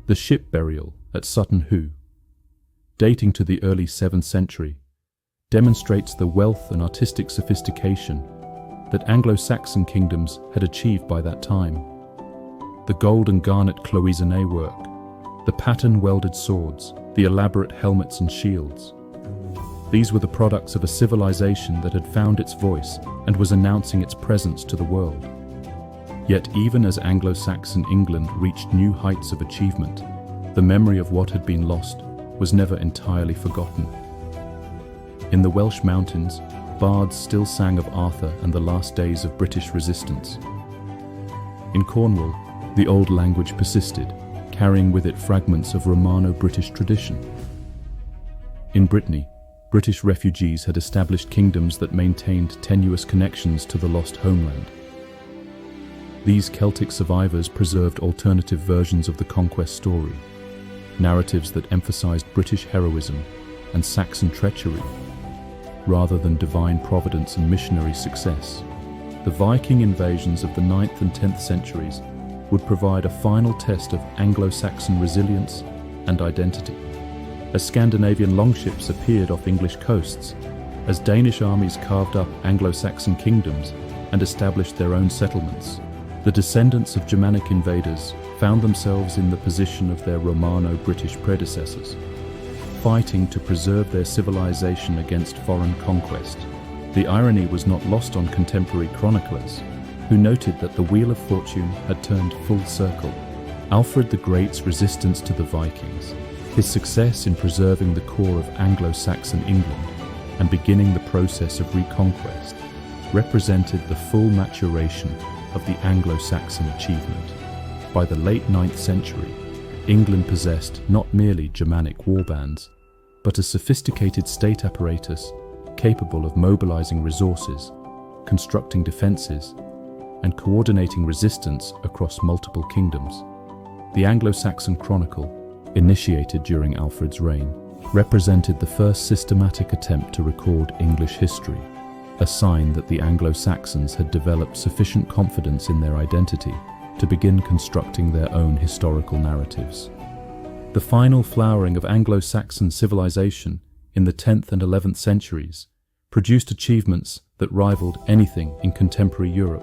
The ship burial at Sutton, dating to the early 7th century, demonstrates the wealth and artistic sophistication that Anglo-Saxon kingdoms had achieved by that time. The gold and garnet cloisonné work, the pattern-welded swords, the elaborate helmets and shields. These were the products of a civilization that had found its voice and was announcing its presence to the world. Yet even as Anglo-Saxon England reached new heights of achievement, the memory of what had been lost was never entirely forgotten. In the Welsh mountains, bards still sang of Arthur and the last days of British resistance. In Cornwall, the old language persisted, carrying with it fragments of Romano-British tradition. In Brittany, British refugees had established kingdoms that maintained tenuous connections to the lost homeland. These Celtic survivors preserved alternative versions of the conquest story, narratives that emphasized British heroism and Saxon treachery, rather than divine providence and missionary success. The Viking invasions of the 9th and 10th centuries would provide a final test of Anglo-Saxon resilience and identity. As Scandinavian longships appeared off English coasts, as Danish armies carved up Anglo-Saxon kingdoms and established their own settlements, the descendants of Germanic invaders found themselves in the position of their Romano-British predecessors, fighting to preserve their civilization against foreign conquest. The irony was not lost on contemporary chroniclers, who noted that the wheel of fortune had turned full circle. Alfred the Great's resistance to the Vikings, his success in preserving the core of Anglo-Saxon England and beginning the process of reconquest, represented the full maturation of the Anglo-Saxon achievement. By the late 9th century, England possessed not merely Germanic warbands, but a sophisticated state apparatus capable of mobilizing resources, constructing defenses, and coordinating resistance across multiple kingdoms. The Anglo-Saxon Chronicle, initiated during Alfred's reign, represented the first systematic attempt to record English history, a sign that the Anglo-Saxons had developed sufficient confidence in their identity to begin constructing their own historical narratives. The final flowering of Anglo-Saxon civilization in the 10th and 11th centuries produced achievements that rivaled anything in contemporary Europe.